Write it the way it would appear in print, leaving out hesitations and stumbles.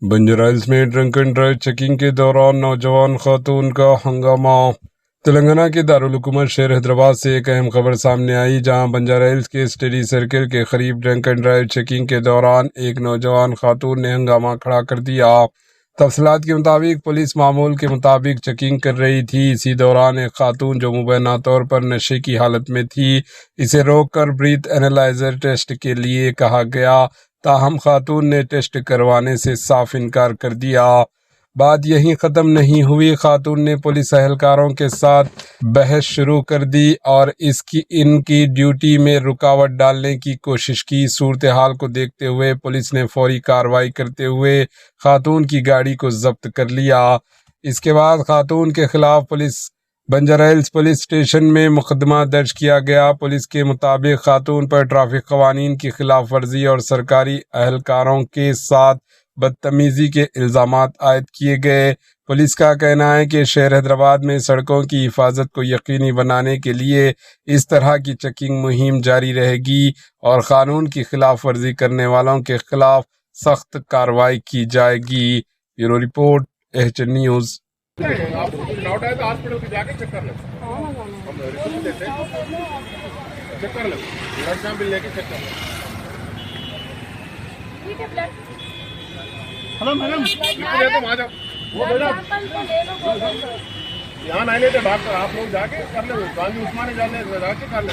Banjara hills में drunk and drive checking के दौरान नौजवान खातून का हंगामा। तेलंगाना के दारुल हुकूमत शहर हैदराबाद से एक अहम खबर सामने आई, जहां बंजारा हिल्स के स्टडी सर्किल के करीब ड्रंक एंड ड्राइव चेकिंग के दौरान एक नौजवान खातून ने हंगामा खड़ा कर दिया। तफसीलात के मुताबिक पुलिस मामूल के मुताबिक चेकिंग कर रही थी। इसी दौरान एक खातून जो मुबैना तौर पर नशे की हालत में थी, इसे रोककर ब्रीथ एनालाइजर टेस्ट के लिए कहा गया, ताहम खातून ने टेस्ट करवाने से साफ इनकार कर दिया। बात यहीं ख़त्म नहीं हुई, खातून ने पुलिस एहलकारों के साथ बहस शुरू कर दी और इनकी ड्यूटी में रुकावट डालने की कोशिश की। सूरत हाल को देखते हुए पुलिस ने फौरी कार्रवाई करते हुए खातून की गाड़ी को जब्त कर लिया। इसके बाद खातून के खिलाफ बंजारा हिल्स पुलिस स्टेशन में मुकदमा दर्ज किया गया। पुलिस के मुताबिक खातून पर ट्रैफिक कवानीन की खिलाफ वर्जी और सरकारी एहलकारों के साथ बदतमीजी के इल्ज़ामात आयद किए गए। पुलिस का कहना है कि शहर हैदराबाद में सड़कों की हिफाजत को यकीनी बनाने के लिए इस तरह की चेकिंग मुहिम जारी रहेगी और कानून की खिलाफ वर्जी करने वालों के खिलाफ सख्त कार्रवाई की जाएगी। Bureau report, HN news. Doubt है तो हॉस्पिटल के जाके चेक कर लो। हम रिपोर्ट देते हैं, चेक कर लो, ब्लड सैंपल लेके चेक कर लो। हेलो मैडम, तुम आ जाओ। वो बेटा यहाँ नहीं लेते डॉक्टर, आप लोग जाके कर लो, गांधी उस्मानी जाके कर लो।